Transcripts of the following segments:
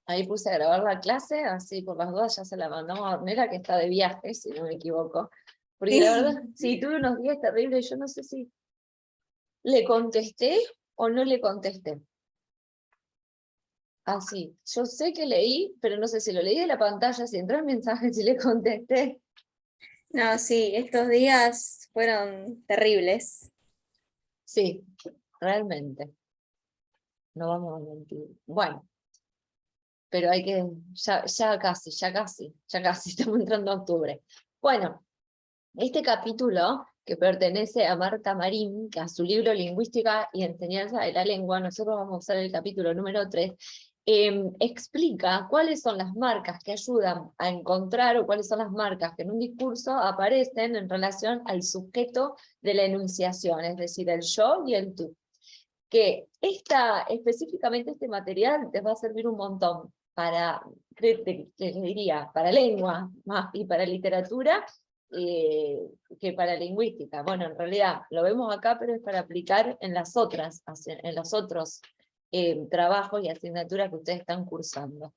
Ahí puse a grabar la clase, así por las dudas ya se la mandamos a Ornella, que está de viaje, si no me equivoco. Porque la verdad, sí, tuve unos días terribles, yo no sé si le contesté o no le contesté. Así, yo sé que leí, pero no sé si lo leí de la pantalla, si entró el mensaje, si le contesté. No, sí, estos días fueron terribles. Sí, realmente, no vamos a mentir. Bueno, pero hay que, ya casi, estamos entrando a octubre. Bueno, este capítulo, que pertenece a Marta Marín, a su libro Lingüística y Enseñanza de la Lengua, nosotros vamos a usar el capítulo número 3, explica cuáles son las marcas que ayudan a encontrar o cuáles son las marcas que en un discurso aparecen en relación al sujeto de la enunciación, es decir, el yo y el tú. Que específicamente este material te va a servir un montón para, te diría, para lengua más y para literatura, que para lingüística. Bueno, en realidad lo vemos acá, pero es para aplicar en en los otros trabajos y asignaturas que ustedes están cursando.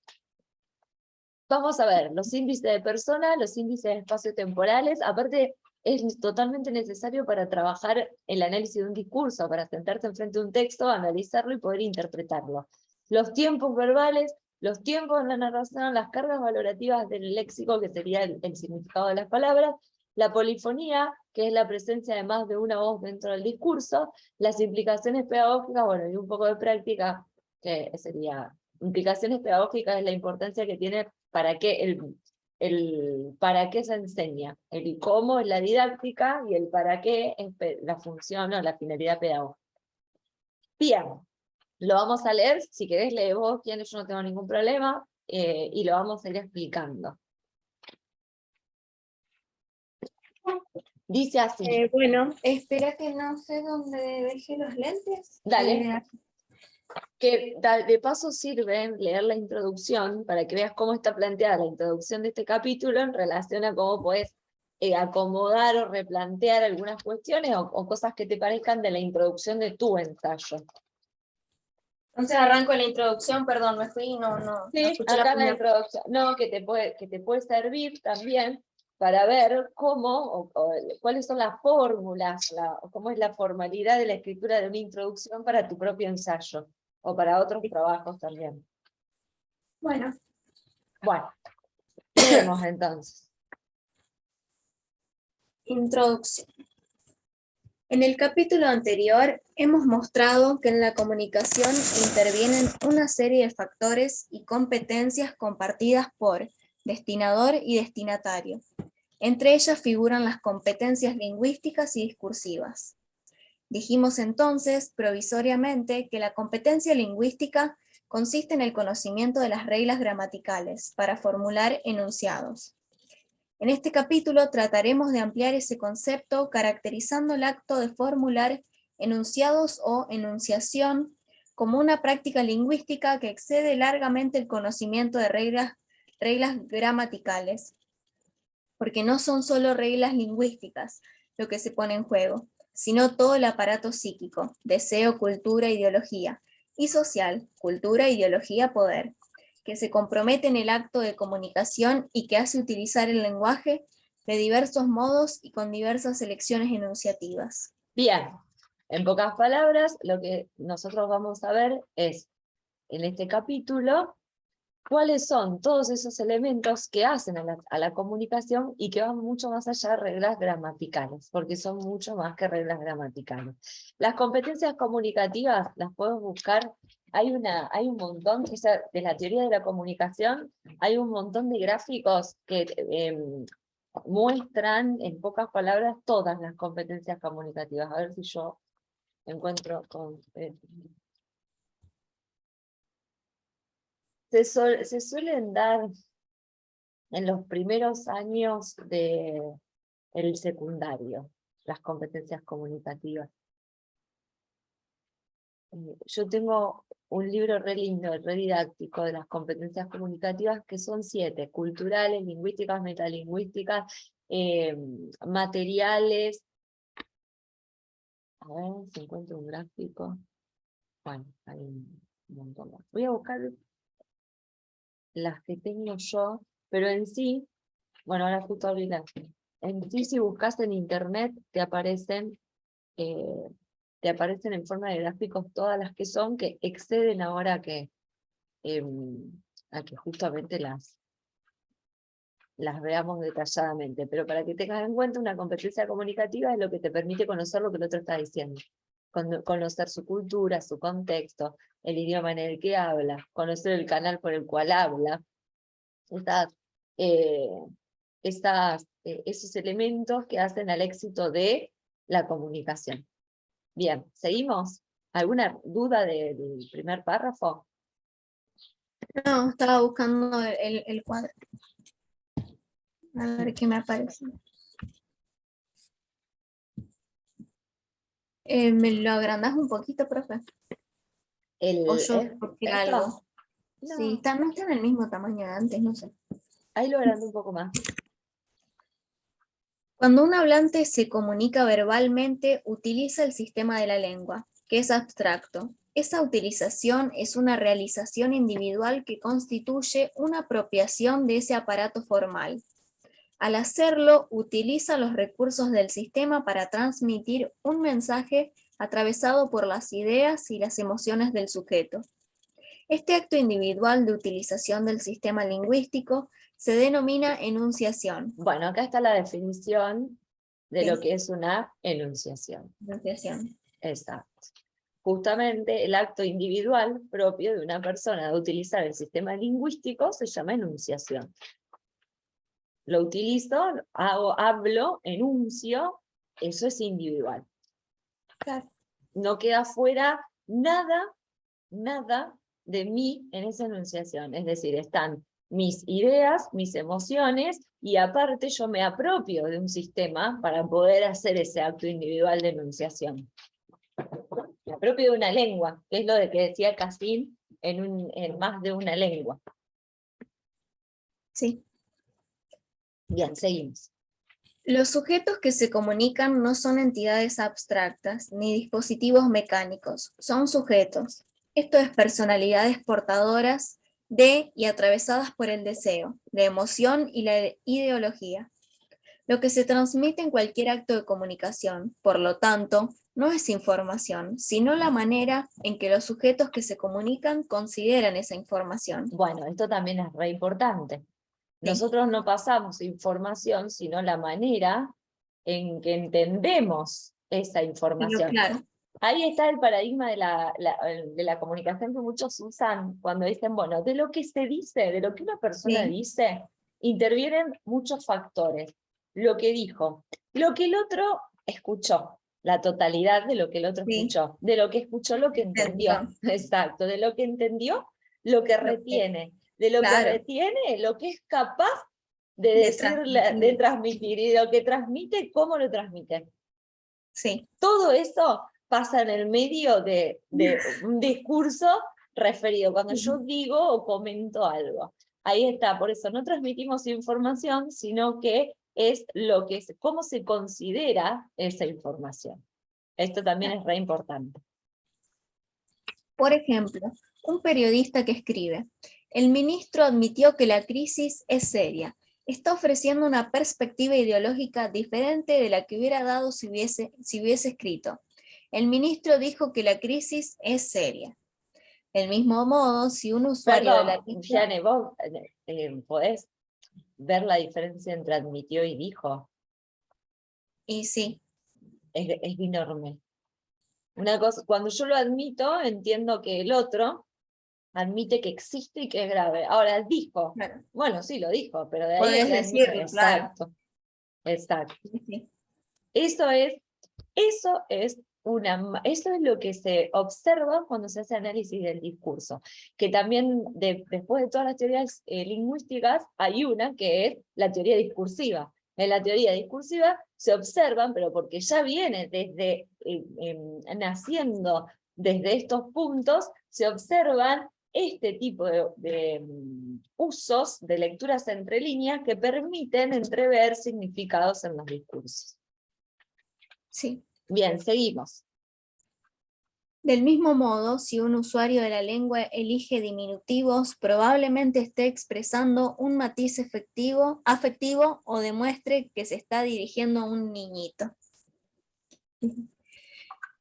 Vamos a ver los índices de persona, los índices espaciotemporales, aparte es totalmente necesario para trabajar el análisis de un discurso, para sentarte enfrente de un texto, analizarlo y poder interpretarlo. Los tiempos verbales, los tiempos en la narración, las cargas valorativas del léxico, que sería el significado de las palabras, la polifonía, que es la presencia de más de una voz dentro del discurso, las implicaciones pedagógicas, bueno, y un poco de práctica, que sería implicaciones pedagógicas, es la importancia que tiene para qué el para qué se enseña, el cómo es la didáctica y el para qué es la función o la finalidad pedagógica. Bien, lo vamos a leer, si querés leer vos, yo no tengo ningún problema, y lo vamos a ir explicando. Dice así. Bueno, espera que no sé dónde dejé los lentes. Dale. Que de paso sirve leer la introducción para que veas cómo está planteada la introducción de este capítulo en relación a cómo puedes acomodar o replantear algunas cuestiones o cosas que te parezcan de la introducción de tu ensayo. Entonces arranco la introducción, perdón, me fui y no Sí, escuché la acá en la primera. introducción, no, que te puede servir también para ver cómo, o cuáles son las fórmulas, cómo es la formalidad de la escritura de una introducción para tu propio ensayo, o para otros trabajos también. Bueno, Bueno, leemos entonces. introducción. En el capítulo anterior hemos mostrado que en la comunicación intervienen una serie de factores y competencias compartidas por destinador y destinatario. Entre ellas figuran las competencias lingüísticas y discursivas. Dijimos entonces, provisoriamente, que la competencia lingüística consiste en el conocimiento de las reglas gramaticales para formular enunciados. En este capítulo trataremos de ampliar ese concepto caracterizando el acto de formular enunciados o enunciación como una práctica lingüística que excede largamente el conocimiento de reglas gramaticales, porque no son solo reglas lingüísticas lo que se pone en juego, sino todo el aparato psíquico, deseo, cultura, ideología, y social, cultura, ideología, poder, que se compromete en el acto de comunicación y que hace utilizar el lenguaje de diversos modos y con diversas elecciones enunciativas. Bien, en pocas palabras, lo que nosotros vamos a ver es, en este capítulo, cuáles son todos esos elementos que hacen a la comunicación y que van mucho más allá de reglas gramaticales, porque son mucho más que reglas gramaticales. Las competencias comunicativas las podemos buscar, hay un montón, de la teoría de la comunicación, hay un montón de gráficos que muestran en pocas palabras todas las competencias comunicativas. A ver si yo encuentro con... se suelen dar en los primeros años del secundario, las competencias comunicativas. Yo tengo un libro re lindo, re didáctico de las competencias comunicativas, que son 7: culturales, lingüísticas, metalingüísticas, materiales. A ver si encuentro un gráfico. Bueno, hay un montón más. Voy a buscar las que tengo yo, pero en sí, bueno, ahora justo abrí en sí, si buscas en internet, te aparecen en forma de gráficos todas las que son, que exceden ahora a que justamente las veamos detalladamente, pero para que tengas en cuenta, una competencia comunicativa es lo que te permite conocer lo que el otro está diciendo, conocer su cultura, su contexto, el idioma en el que habla, conocer el canal por el cual habla, eh, esos elementos que hacen al éxito de la comunicación. Bien, ¿seguimos? ¿Alguna duda del primer párrafo? No, estaba buscando el cuadro. A ver qué me aparece. ¿Me lo agrandás un poquito, profe? O yo porque algo. No, Sí, no está en el mismo tamaño de antes, no sé. ahí lo agrando un poco más. Cuando un hablante se comunica verbalmente, utiliza el sistema de la lengua, que es abstracto. Esa utilización es una realización individual que constituye una apropiación de ese aparato formal. Al hacerlo, utiliza los recursos del sistema para transmitir un mensaje atravesado por las ideas y las emociones del sujeto. Este acto individual de utilización del sistema lingüístico se denomina enunciación. Bueno, acá está la definición de Sí. lo que es una enunciación. Enunciación. Exacto. Justamente el acto individual propio de una persona de utilizar el sistema lingüístico se llama enunciación. Lo utilizo, hablo, enuncio, eso es individual. Claro. No queda fuera nada de mí en esa enunciación. Es decir, están mis ideas, mis emociones, y aparte yo me apropio de un sistema para poder hacer ese acto individual de enunciación. Me apropio de una lengua, que es lo de que decía Cassin en más de una lengua. Sí. Bien, seguimos. Los sujetos que se comunican no son entidades abstractas ni dispositivos mecánicos, son sujetos. Esto es personalidades portadoras de y atravesadas por el deseo, la emoción y la ideología. Lo que se transmite en cualquier acto de comunicación, por lo tanto, no es información, sino la manera en que los sujetos que se comunican consideran esa información. Bueno, esto también es re importante. Sí. Nosotros no pasamos información, sino la manera en que entendemos esa información. Claro. Ahí está el paradigma de la comunicación que muchos usan cuando dicen, bueno, de lo que se dice, de lo que una persona Sí. dice, intervienen muchos factores. Lo que dijo, lo que el otro escuchó, la totalidad de lo que el otro escuchó, de lo que escuchó, lo que entendió. Exacto, de lo que entendió, lo que retiene, de lo que retiene, lo que es capaz de decirle, de transmitir, y de lo que transmite, cómo lo transmite. Sí. Todo eso pasa en el medio de un discurso referido, cuando yo digo o comento algo. Ahí está, por eso no transmitimos información, sino que es cómo se considera esa información. Esto también es re importante. Por ejemplo, un periodista que escribe: el ministro admitió que la crisis es seria. Está ofreciendo una perspectiva ideológica diferente de la que hubiera dado si hubiese escrito: el ministro dijo que la crisis es seria. Del mismo modo, si un usuario de la Perdón, lista... Jane, vos podés ver la diferencia entre admitió y dijo. Y sí. Es enorme. Una cosa, cuando yo lo admito, entiendo que el otro admite que existe y que es grave. Ahora, dijo. Claro. Bueno, sí, lo dijo, pero de ahí Podés es que admite. decirlo, Exacto. claro. Exacto. Sí. Eso es lo que se observa cuando se hace análisis del discurso, que también después de todas las teorías lingüísticas hay una que es la teoría discursiva. En la teoría discursiva se observan, pero porque ya viene desde naciendo desde estos puntos, se observan este tipo de usos de lecturas entre líneas que permiten entrever significados en los discursos. Sí. Bien, seguimos. Del mismo modo, si un usuario de la lengua elige diminutivos, probablemente esté expresando un matiz afectivo o demuestre que se está dirigiendo a un niñito.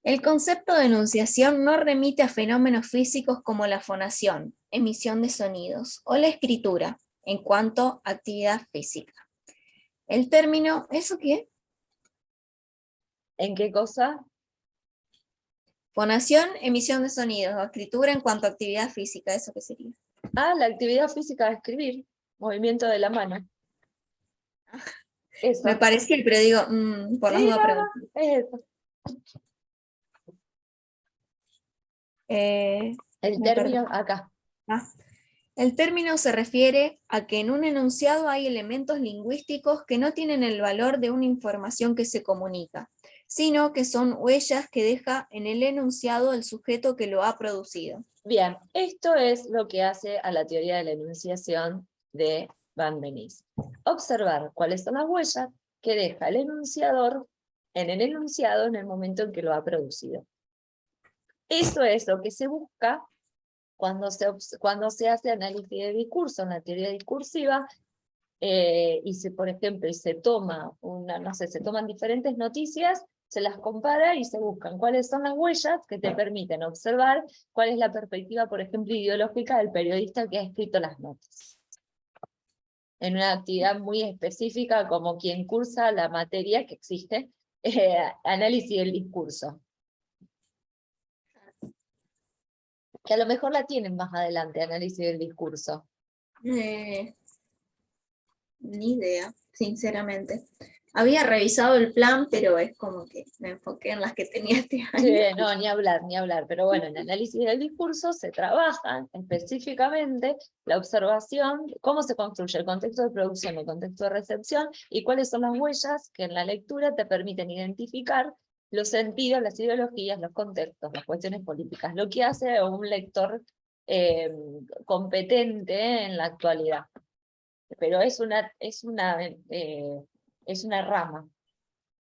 El concepto de enunciación no remite a fenómenos físicos como la fonación, emisión de sonidos, o la escritura, en cuanto a actividad física. El término, ¿eso qué? ¿En qué cosa? Fonación, emisión de sonidos, o escritura en cuanto a actividad física, ¿eso qué sería? Ah, la actividad física de escribir, movimiento de la mano. Eso. Me parecía, pero digo, por las Sí, dudas no, pregunto. es eso. El Me término perdí. acá. El término se refiere a que en un enunciado hay elementos lingüísticos que no tienen el valor de una información que se comunica, sino que son huellas que deja en el enunciado el sujeto que lo ha producido. Bien, esto es lo que hace a la teoría de la enunciación de Van Benisse. Observar cuáles son las huellas que deja el enunciador en el enunciado en el momento en que lo ha producido. Eso es lo que se busca cuando se hace análisis de discurso en la teoría discursiva, por ejemplo, se toma se toman diferentes noticias, se las compara y se buscan cuáles son las huellas que te permiten observar cuál es la perspectiva, por ejemplo, ideológica del periodista que ha escrito las notas. En una actividad muy específica como quien cursa la materia que existe, análisis del discurso. Que a lo mejor la tienen más adelante, análisis del discurso. Ni idea, sinceramente. Había revisado el plan, pero es como que me enfoqué en las que tenía este año. Sí, no, ni hablar, pero bueno, en análisis del discurso se trabaja específicamente la observación, cómo se construye el contexto de producción, el contexto de recepción, y cuáles son las huellas que en la lectura te permiten identificar los sentidos, las ideologías, los contextos, las cuestiones políticas, lo que hace un lector competente en la actualidad. Pero es una rama,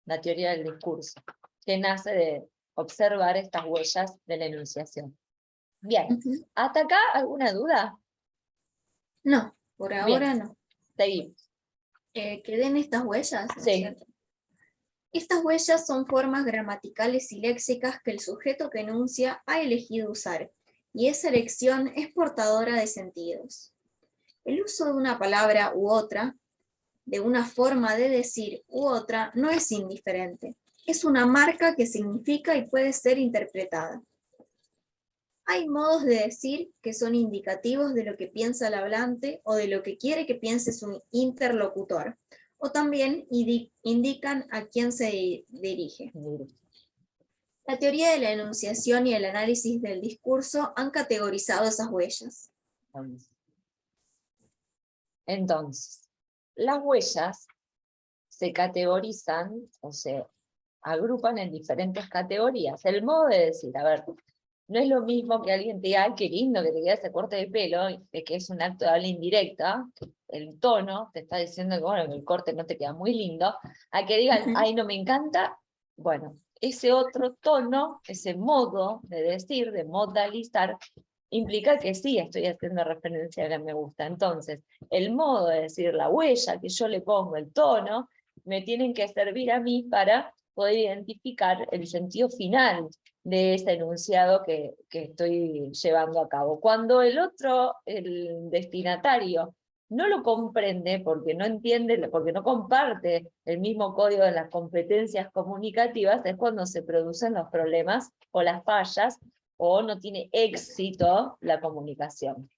la teoría del discurso, que nace de observar estas huellas de la enunciación. Bien, ¿hasta acá alguna duda? No, por Bien. ahora no. Seguimos. ¿Quedé en estas huellas? ¿No es Sí. cierto? Estas huellas son formas gramaticales y léxicas que el sujeto que enuncia ha elegido usar, y esa elección es portadora de sentidos. El uso de una palabra u otra, de una forma de decir u otra, no es indiferente. Es una marca que significa y puede ser interpretada. Hay modos de decir que son indicativos de lo que piensa el hablante o de lo que quiere que piense su interlocutor, o también indican a quién se dirige. La teoría de la enunciación y el análisis del discurso han categorizado esas huellas. Entonces, las huellas se categorizan o se agrupan en diferentes categorías. El modo de decir, a ver, no es lo mismo que alguien te diga, ay, qué lindo que te queda ese corte de pelo, que es un acto de habla indirecta, el tono te está diciendo que, bueno, que el corte no te queda muy lindo, a que digan, ay, no me encanta, bueno, ese otro tono, ese modo de decir, de modalizar, implica que sí estoy haciendo referencia a que me gusta. Entonces, el modo de decir, la huella que yo le pongo, el tono, me tienen que servir a mí para poder identificar el sentido final de ese enunciado que estoy llevando a cabo. Cuando el otro, el destinatario, no lo comprende porque no entiende, porque no comparte el mismo código de las competencias comunicativas, es cuando se producen los problemas o las fallas o no tiene éxito la comunicación.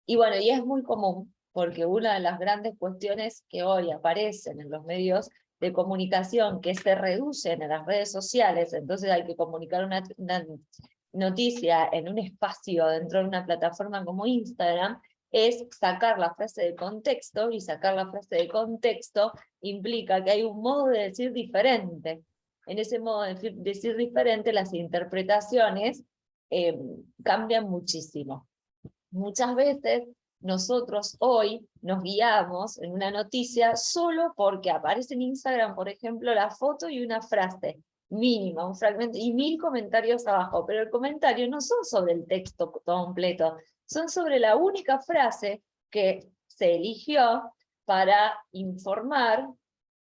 Y bueno, y es muy común, porque una de las grandes cuestiones que hoy aparecen en los medios de comunicación, que se reducen a las redes sociales, entonces hay que comunicar una noticia en un espacio dentro de una plataforma como Instagram, es sacar la frase de contexto, y sacar la frase de contexto implica que hay un modo de decir diferente. En ese modo de decir diferente, las interpretaciones cambian muchísimo. Muchas veces nosotros hoy nos guiamos en una noticia solo porque aparece en Instagram, por ejemplo, la foto y una frase. mínima, un fragmento, y 1000 comentarios abajo, pero el comentario no son sobre el texto completo, son sobre la única frase que se eligió para informar,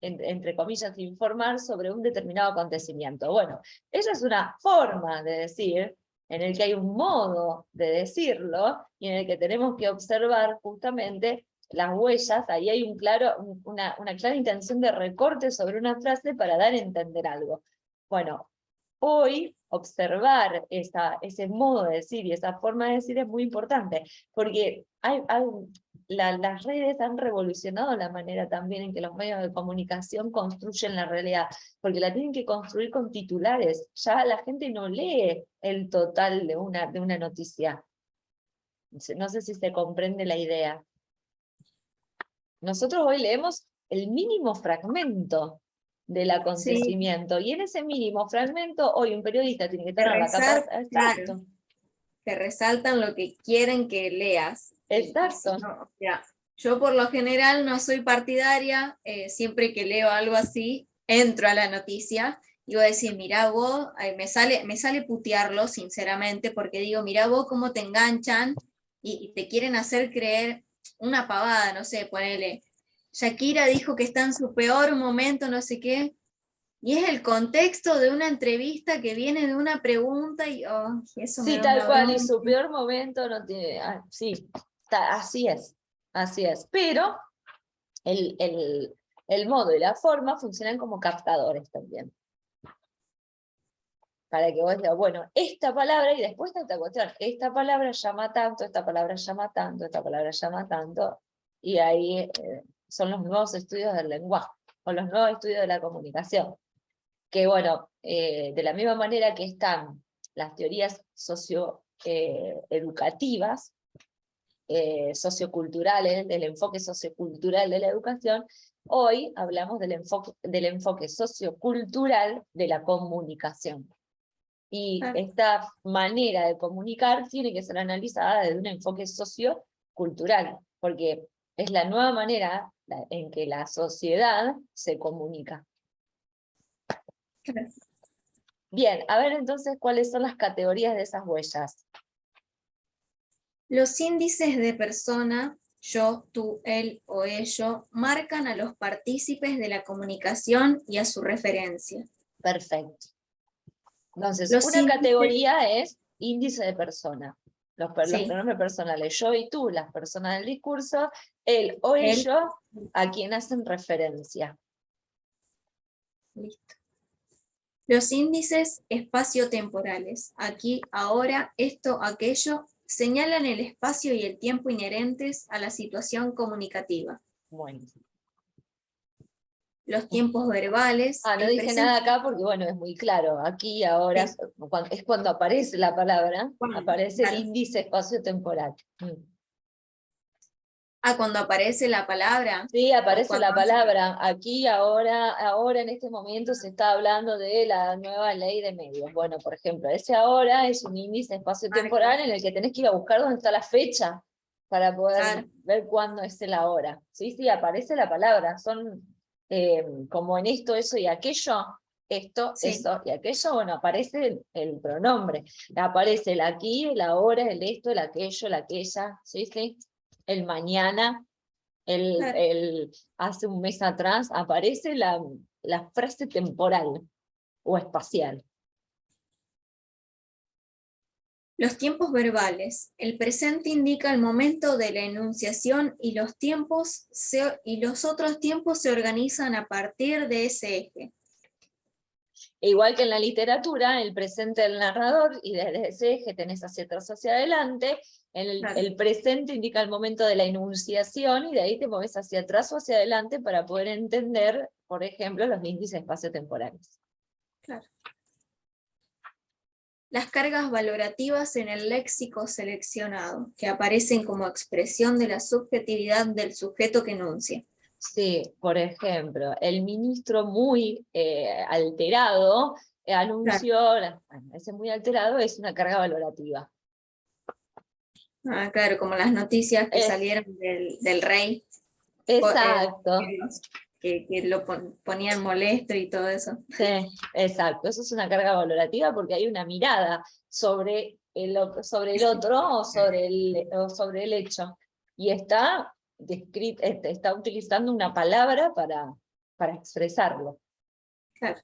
entre comillas, informar sobre un determinado acontecimiento. Bueno, esa es una forma de decir, en el que hay un modo de decirlo, y en el que tenemos que observar justamente las huellas. Ahí hay una clara intención de recorte sobre una frase para dar a entender algo. Bueno, hoy observar ese modo de decir y esa forma de decir es muy importante, porque las redes han revolucionado la manera también en que los medios de comunicación construyen la realidad, porque la tienen que construir con titulares. Ya la gente no lee el total de una noticia. No sé si se comprende la idea. Nosotros hoy leemos el mínimo fragmento del acontecimiento, y en ese mínimo fragmento hoy un periodista tiene que tener la capacidad. Exacto. Te resaltan lo que quieren que leas. Exacto. No, yo por lo general no soy partidaria, siempre que leo algo así, entro a la noticia y voy a decir, mirá vos, me sale putearlo sinceramente, porque digo, mirá vos cómo te enganchan y te quieren hacer creer una pavada, no sé, ponele, Shakira dijo que está en su peor momento, no sé qué, y es el contexto de una entrevista que viene de una pregunta y eso me Sí, da tal una cual, y bronca. su peor momento no tiene. Sí, así es, así es. Pero el modo y la forma funcionan como captadores también. Para que vos digas, bueno, esta palabra, y después esta cuestión, esta palabra llama tanto, esta palabra llama tanto, esta palabra llama tanto, y ahí son los nuevos estudios del lenguaje, o los nuevos estudios de la comunicación. Que bueno, de la misma manera que están las teorías socioeducativas, socioculturales, del enfoque sociocultural de la educación, hoy hablamos del enfoque sociocultural de la comunicación. Y esta manera de comunicar tiene que ser analizada desde un enfoque sociocultural, porque es la nueva manera en que la sociedad se comunica. Bien, a ver entonces cuáles son las categorías de esas huellas. Los índices de persona, yo, tú, él o ello, marcan a los partícipes de la comunicación y a su referencia. Perfecto. Entonces, Los una índices, categoría es índice de persona. Los sí, pronombres personales, yo y tú, las personas del discurso, él o él, ello, a quien hacen referencia. listo. Los índices espaciotemporales, aquí, ahora, esto, aquello, señalan el espacio y el tiempo inherentes a la situación comunicativa. Bueno. Los tiempos verbales, No dije nada acá porque, bueno, es muy claro. Aquí, ahora, sí, es cuando aparece la palabra, aparece claro. el índice espacio-temporal. Cuando aparece la palabra. Sí, O aparece cuando la palabra. Aquí, ahora en este momento se está hablando de la nueva ley de medios. Bueno, por ejemplo, ese ahora es un índice espacio-temporal en el que tenés que ir a buscar dónde está la fecha para poder ver cuándo es el ahora. Sí, aparece la palabra. Son como en esto, eso y aquello. Esto, sí, eso y aquello, bueno, aparece el pronombre. Aparece el aquí, el ahora, el esto, el aquello, la aquella, ¿sí? El mañana. Hace un mes atrás aparece la frase temporal o espacial. Los tiempos verbales. El presente indica el momento de la enunciación y los otros tiempos se organizan a partir de ese eje. E igual que en la literatura, el presente del narrador, y desde ese eje tenés hacia atrás o hacia adelante, el presente indica el momento de la enunciación, y de ahí te mueves hacia atrás o hacia adelante para poder entender, por ejemplo, los índices espaciotemporales. Claro. Las cargas valorativas en el léxico seleccionado, que aparecen como expresión de la subjetividad del sujeto que enuncia. Sí, por ejemplo, el ministro muy alterado anunció, ese muy alterado es una carga valorativa. Claro, como las noticias que salieron del rey. Exacto. que lo ponían molesto y todo eso. Sí, exacto. Eso es una carga valorativa porque hay una mirada sobre el otro o sobre el hecho. Y está está utilizando una palabra para expresarlo. Claro.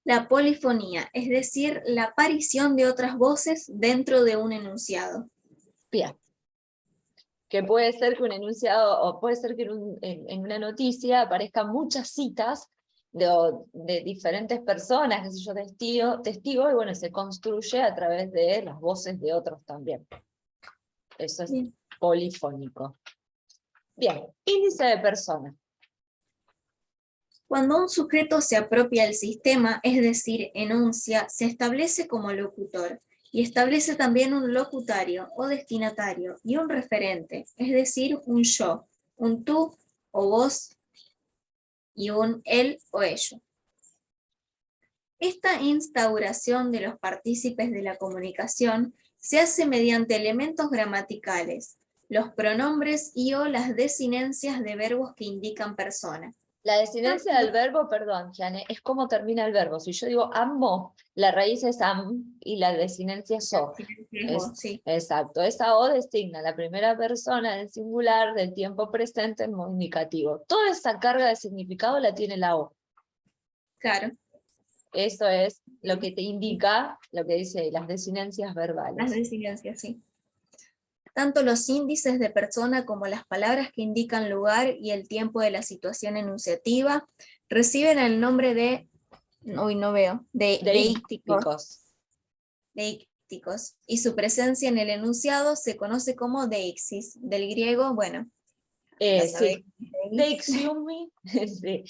La polifonía, es decir, la aparición de otras voces dentro de un enunciado. Bien. Que puede ser que un enunciado, o puede ser que en una noticia aparezcan muchas citas de diferentes personas, qué sé yo, testigo, y bueno, se construye a través de las voces de otros también. Eso es Bien. polifónico. Bien, índice de persona. Cuando un sujeto se apropia del sistema, es decir, enuncia, se establece como locutor y establece también un locutario o destinatario y un referente, es decir, un yo, un tú o vos y un él o ello. Esta instauración de los partícipes de la comunicación se hace mediante elementos gramaticales, los pronombres y o las desinencias de verbos que indican persona. La desinencia del verbo, perdón, Jane, es cómo termina el verbo. Si yo digo amo, la raíz es am y la desinencia es o. Sí. Exacto, esa o designa la primera persona del singular del tiempo presente en modo indicativo. Toda esa carga de significado la tiene la o. Claro. Eso es lo que te indica lo que dice las desinencias verbales. Las desinencias, sí. Tanto los índices de persona como las palabras que indican lugar y el tiempo de la situación enunciativa reciben el nombre de, hoy no veo, de deícticos. Deícticos, y su presencia en el enunciado se conoce como deixis, del griego, bueno, Sí, deixiumi. Sí.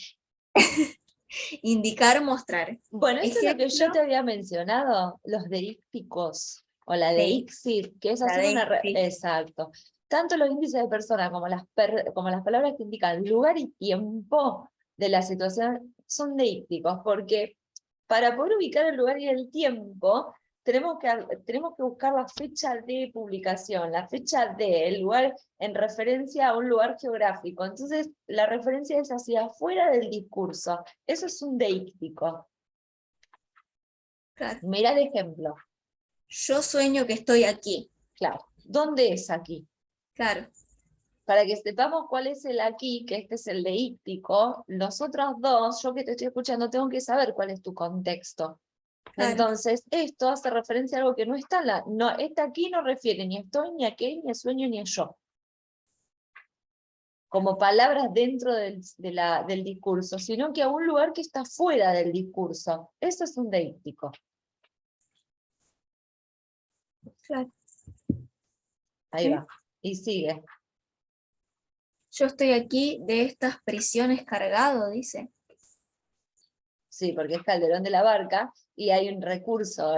Indicar, mostrar. Bueno, eso es lo que yo Ejemplo, te había mencionado, los deícticos, o la deixis, que es la hacer una... deixis. Exacto. Tanto los índices de persona como como las palabras que indican lugar y tiempo de la situación son deícticos, porque para poder ubicar el lugar y el tiempo, tenemos que buscar la fecha de publicación, la fecha del lugar en referencia a un lugar geográfico. Entonces, la referencia es hacia afuera del discurso. Eso es un deíctico. Claro. Mira el ejemplo. Yo sueño que estoy aquí. Claro. ¿Dónde es aquí? Claro. Para que sepamos cuál es el aquí, que este es el deíctico, los otros dos, yo que te estoy escuchando, tengo que saber cuál es tu contexto. Claro. Entonces, esto hace referencia a algo que no está este aquí no refiere ni a estoy, ni a qué, ni a sueño, ni a yo. Como palabras dentro del discurso, sino que a un lugar que está fuera del discurso. Eso es un deíctico. Claro. Ahí Sí. va. Y sigue. Yo estoy aquí de estas prisiones cargado, dice. Sí, porque es Calderón de la Barca, y hay un recurso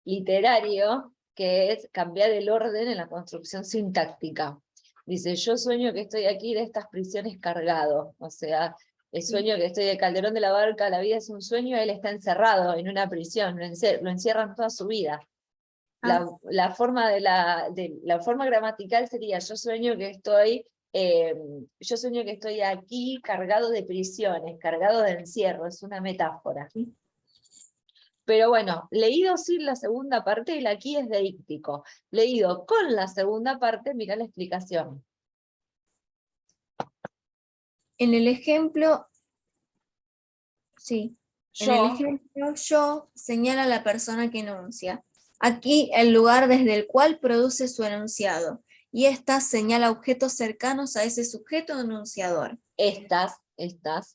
literario que es cambiar el orden en la construcción sintáctica. Dice, yo sueño que estoy aquí de estas prisiones cargado. O sea, el sueño que estoy de Calderón de la Barca, la vida es un sueño, él está encerrado en una prisión, lo encierran toda su vida. La forma la forma gramatical sería, yo sueño que estoy aquí cargado de prisiones, cargado de encierro, es una metáfora. Pero bueno, leído sin la segunda parte, el aquí es deíctico. Leído con la segunda parte, mira la explicación. En el ejemplo, sí. En el ejemplo, yo señala a la persona que enuncia. Aquí el lugar desde el cual produce su enunciado. Y esta señala objetos cercanos a ese sujeto enunciador. Estas,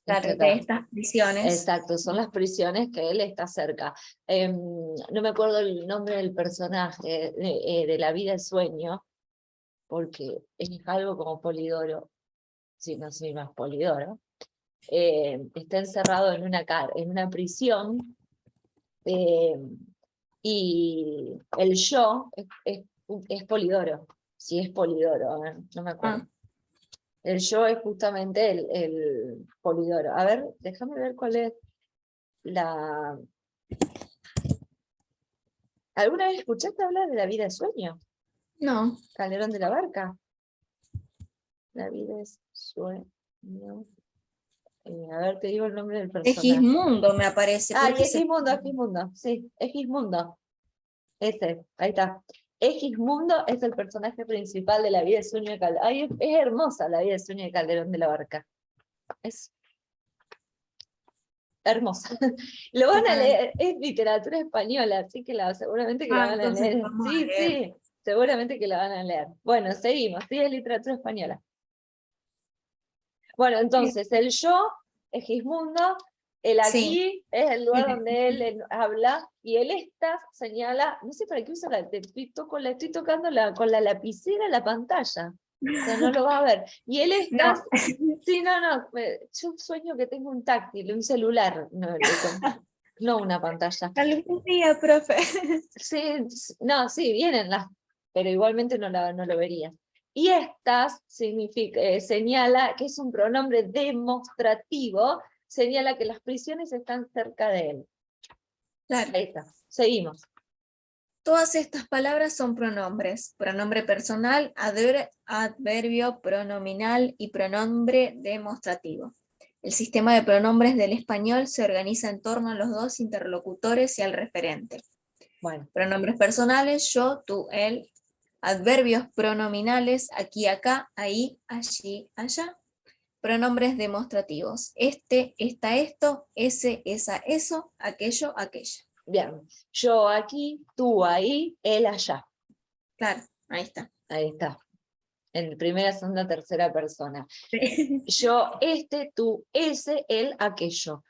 Claro, de estas prisiones. exacto, son las prisiones que él está cerca. No me acuerdo el nombre del personaje de La vida es sueño, porque es algo como Polidoro, si no soy más Polidoro. Está encerrado en una prisión, y el yo es Polidoro, si es Polidoro, no me acuerdo. El yo es justamente el Polidoro. A ver, déjame ver cuál es la... ¿Alguna vez escuchaste hablar de La vida es sueño? No. Calderón de la Barca. La vida es sueño. No. A ver, te digo el nombre del personaje. Egismundo me aparece. Ah, ¿Por y qué se- Egismundo, sí, Egismundo. Ese, ahí está. Egismundo es el personaje principal de la vida de Sueño de Calderón. Ay, es hermosa la vida de Sueño de Calderón de la Barca. Es hermosa. Lo van a Ah, leer, es literatura española, así que seguramente que la van a entonces leer. vamos a Sí, leer. sí, seguramente que la van a leer. Bueno, seguimos, sí, es literatura española. Bueno, entonces, el yo es Gismundo, el Sí, aquí es el lugar donde él habla, y el estas señala, no sé para qué usa estoy tocando con la lapicera la pantalla, o sea, no lo va a ver. Y el estas, no, sí, no, yo sueño que tengo un táctil, un celular, no una pantalla. algún día, profe. Sí, no, sí, vienen las, pero igualmente no lo verías. Y estas señala que es un pronombre demostrativo, señala que las prisiones están cerca de él. Claro. Ahí está, seguimos. Todas estas palabras son pronombres: pronombre personal, adverbio pronominal y pronombre demostrativo. El sistema de pronombres del español se organiza en torno a los dos interlocutores y al referente. Bueno, Pronombres personales: yo, tú, él. Adverbios pronominales: aquí, acá, ahí, allí, allá. Pronombres demostrativos: este, esta, esto, ese, esa, eso, aquello, aquella. bien. Yo aquí, tú ahí, él allá. Claro, ahí está. Ahí está. En primera, segunda, tercera persona. Sí. Yo, este, tú, ese, él, aquello.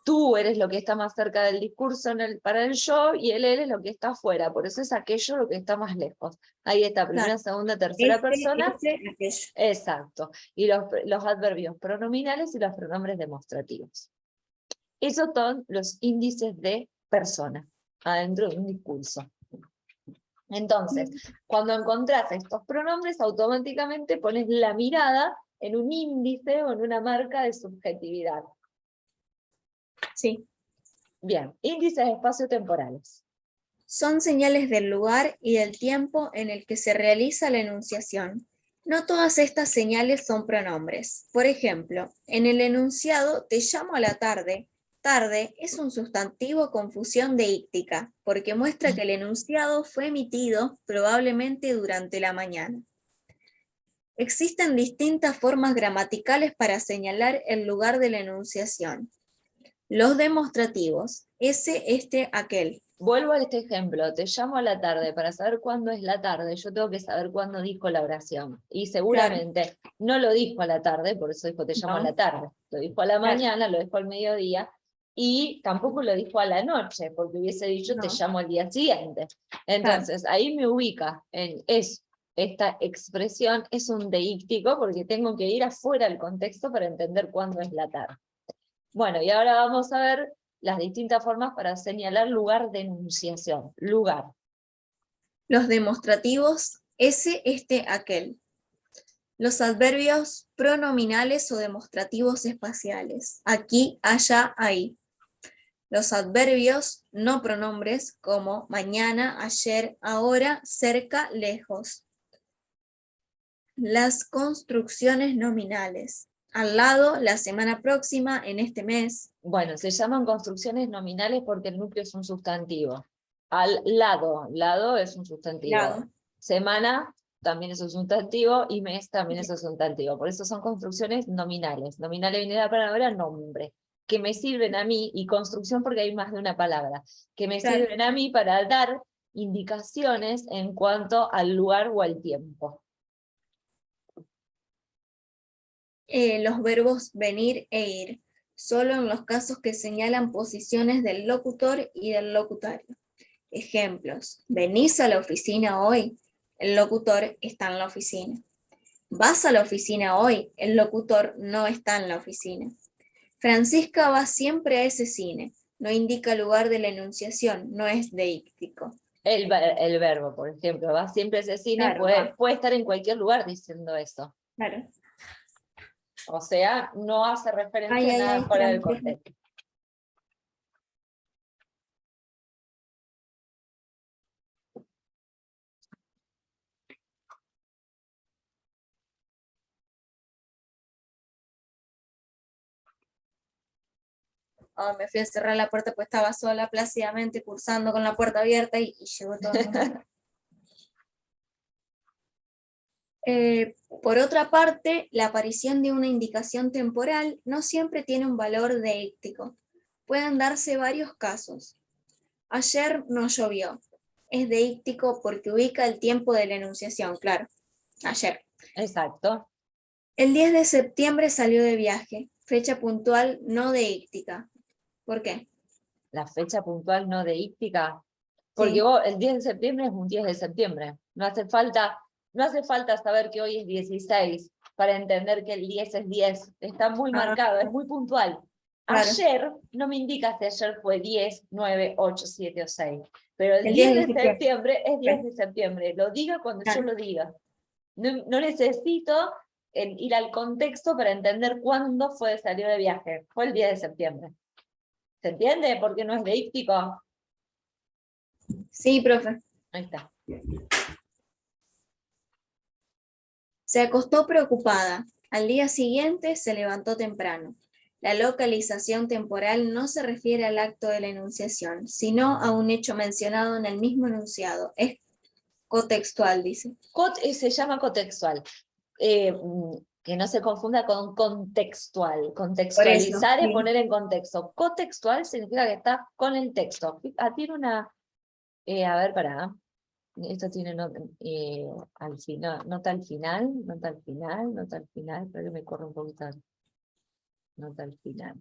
Tú eres lo que está más cerca del discurso para el yo y él es lo que está afuera, por eso es aquello lo que está más lejos. Ahí está, primera, Claro. segunda, tercera persona, Ese, aquello. exacto. Y los adverbios pronominales y los pronombres demostrativos. Esos son los índices de persona adentro de un discurso. Entonces, cuando encontrás estos pronombres, automáticamente pones la mirada en un índice o en una marca de subjetividad. Sí. Bien, índices espaciotemporales. Son señales del lugar y del tiempo en el que se realiza la enunciación. No todas estas señales son pronombres. Por ejemplo, en el enunciado te llamo a la tarde. Tarde es un sustantivo con fusión deíctica, porque muestra que el enunciado fue emitido probablemente durante la mañana. Existen distintas formas gramaticales para señalar el lugar de la enunciación. Los demostrativos: ese, este, aquel. Vuelvo a este ejemplo, te llamo a la tarde para saber cuándo es la tarde, yo tengo que saber cuándo dijo la oración. Y Claro, seguramente no lo dijo a la tarde, por eso dijo te llamo a la no, tarde. Lo dijo a la claro, mañana, lo dijo al mediodía, y tampoco lo dijo a la noche, porque hubiese dicho te no, llamo al día siguiente. claro. Entonces, ahí me ubica en esta expresión es un deíctico, porque tengo que ir afuera del contexto para entender cuándo es la tarde. Bueno, y ahora vamos a ver las distintas formas para señalar lugar de enunciación. Lugar. Los demostrativos: ese, este, aquel. Los adverbios pronominales o demostrativos espaciales: aquí, allá, ahí. Los adverbios no pronombres como mañana, ayer, ahora, cerca, lejos. Las construcciones nominales: al lado, la semana próxima, en este mes. Bueno, se llaman construcciones nominales porque el núcleo es un sustantivo. Al lado es un sustantivo. Lado. Semana también es un sustantivo y mes también es un sustantivo. Por eso son construcciones nominales. Nominales viene la palabra nombre, que me sirven a mí, y construcción porque hay más de una palabra, que me Claro. sirven a mí para dar indicaciones en cuanto al lugar o al tiempo. Los verbos venir e ir, solo en los casos que señalan posiciones del locutor y del locutario. Ejemplos: ¿venís a la oficina hoy? El locutor está en la oficina. ¿Vas a la oficina hoy? El locutor no está en la oficina. Francisca va siempre a ese cine. No indica lugar de la enunciación, no es deíctico. El verbo, por ejemplo, va siempre a ese cine, Claro, va. puede estar en cualquier lugar diciendo eso. Claro. O sea, no hace referencia Ay, a ay, nada ay, fuera del espérame, contexto. Ahora me fui a cerrar la puerta pues estaba sola, plácidamente cursando con la puerta abierta y llegó todo el mundo. Por otra parte, la aparición de una indicación temporal no siempre tiene un valor deíctico. Pueden darse varios casos. Ayer no llovió. Es deíctico porque ubica el tiempo de la enunciación, claro. Ayer. Exacto. El 10 de septiembre salió de viaje. Fecha puntual no deíctica. ¿Por qué? La fecha puntual no deíctica. Porque Sí, vos, el 10 de septiembre es un 10 de septiembre. No hace falta saber que hoy es 16 para entender que el 10 es 10. Está muy marcado, es muy puntual. claro. Ayer no me indica si ayer fue 10, 9, 8, 7 o 6. Pero el El 10 10 de de septiembre. septiembre es 10 de septiembre. Lo diga cuando yo Claro. lo diga. No necesito ir al contexto para entender cuándo fue salir de viaje. Fue el 10 de septiembre. ¿Se entiende? Porque no es deíctico. Sí, profe. Ahí está. Se acostó preocupada. Al día siguiente se levantó temprano. La localización temporal no se refiere al acto de la enunciación, sino a un hecho mencionado en el mismo enunciado. Es cotextual, dice. Se llama cotextual. Que no se confunda con contextual. Por eso, Contextualizar es sí. poner en contexto. Cotextual significa que está con el texto. Tiene una... a ver, pará. Esto tiene al final, nota al final, nota al final, nota al final, pero que me corre un poquito. Nota al final.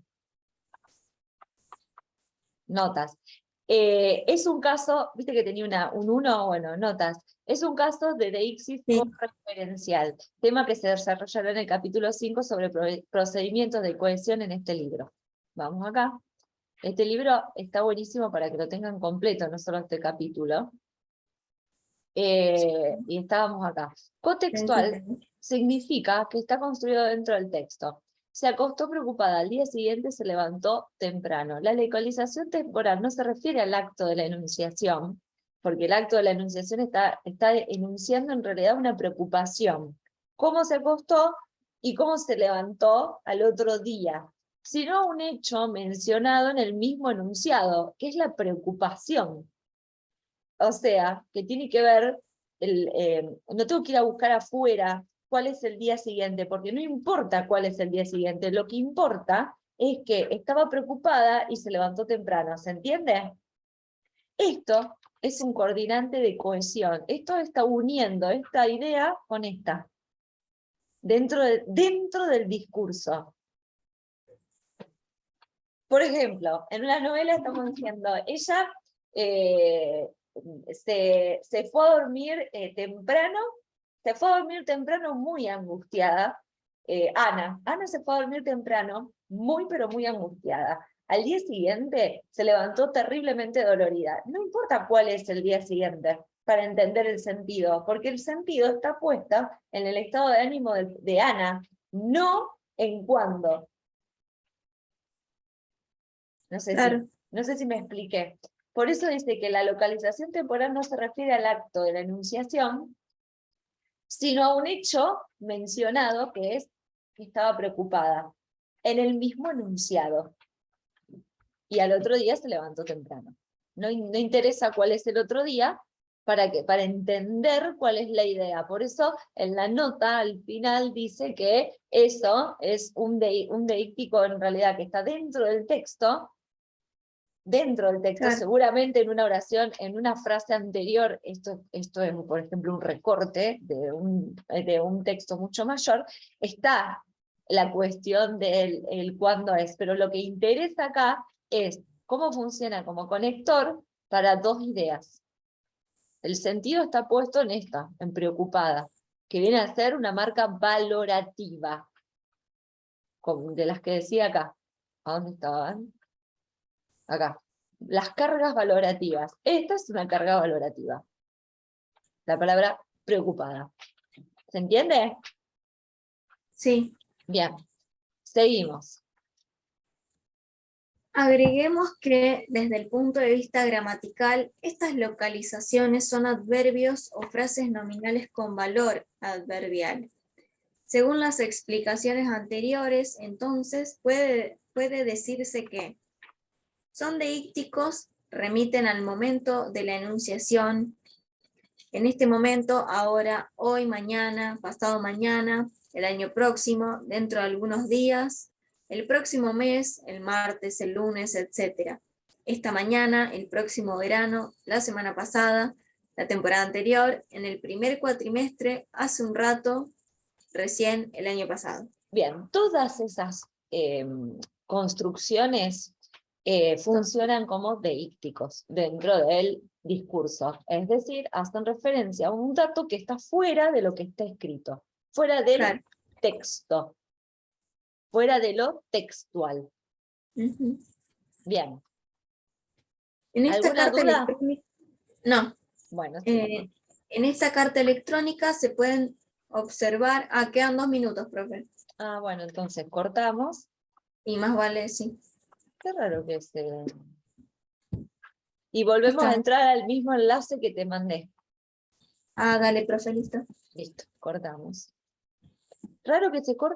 Notas. Es un caso, viste que tenía un 1, bueno, notas. Es un caso de deixis Sí. correferencial, tema que se desarrollará en el capítulo 5 sobre procedimientos de cohesión en este libro. Vamos acá. Este libro está buenísimo para que lo tengan completo, no solo este capítulo. Y estábamos acá. Cotextual significa que está construido dentro del texto. Se acostó preocupada, al día siguiente se levantó temprano. La localización temporal no se refiere al acto de la enunciación, porque el acto de la enunciación está enunciando en realidad una preocupación. Cómo se acostó y cómo se levantó al otro día, sino un hecho mencionado en el mismo enunciado, que es la preocupación. O sea, que tiene que ver, no tengo que ir a buscar afuera cuál es el día siguiente, porque no importa cuál es el día siguiente, lo que importa es que estaba preocupada y se levantó temprano, ¿se entiende? Esto es un coordinante de cohesión, esto está uniendo esta idea con esta, dentro del discurso. Por ejemplo, en una novela estamos diciendo, ella se fue a dormir temprano, se fue a dormir temprano muy angustiada. Ana se fue a dormir temprano, muy pero muy angustiada. Al día siguiente se levantó terriblemente dolorida. No importa cuál es el día siguiente para entender el sentido, porque el sentido está puesto en el estado de ánimo de Ana, no en cuándo. No sé, Claro. no sé si me expliqué. Por eso dice que la localización temporal no se refiere al acto de la enunciación, sino a un hecho mencionado que es que estaba preocupada en el mismo enunciado. Y al otro día se levantó temprano. No interesa cuál es el otro día para entender cuál es la idea. Por eso en la nota al final dice que eso es un deíctico en realidad que está dentro del texto, Claro. seguramente en una oración, en una frase anterior, esto es, por ejemplo, un recorte de un texto mucho mayor, está la cuestión del cuándo es, pero lo que interesa acá es cómo funciona como conector para dos ideas. El sentido está puesto en esta, en preocupada, que viene a ser una marca valorativa, de las que decía acá. ¿A dónde estaban? Acá. Las cargas valorativas. Esta es una carga valorativa. La palabra preocupada. ¿Se entiende? Sí. Bien. Seguimos. Agreguemos que desde el punto de vista gramatical, estas localizaciones son adverbios o frases nominales con valor adverbial. Según las explicaciones anteriores, entonces puede decirse que Son deícticos, remiten al momento de la enunciación, en este momento, ahora, hoy, mañana, pasado mañana, el año próximo, dentro de algunos días, el próximo mes, el martes, el lunes, etc. Esta mañana, el próximo verano, la semana pasada, la temporada anterior, en el primer cuatrimestre, hace un rato, recién el año pasado. Bien, todas esas construcciones funcionan como deícticos dentro del discurso, es decir, hacen referencia a un dato que está fuera de lo que está escrito, fuera del Claro. texto, fuera de lo textual. Ujú. Bien, En esta ¿alguna carta duda? electrónica, no, Bueno, sí. en esta carta electrónica se pueden observar, quedan 2 minutos, profe, Bueno, entonces cortamos. y más vale, sí. Qué raro que se... Y volvemos a Está. entrar al mismo enlace que te mandé. Dale, profe, listo. Listo, cortamos. Raro que se corte.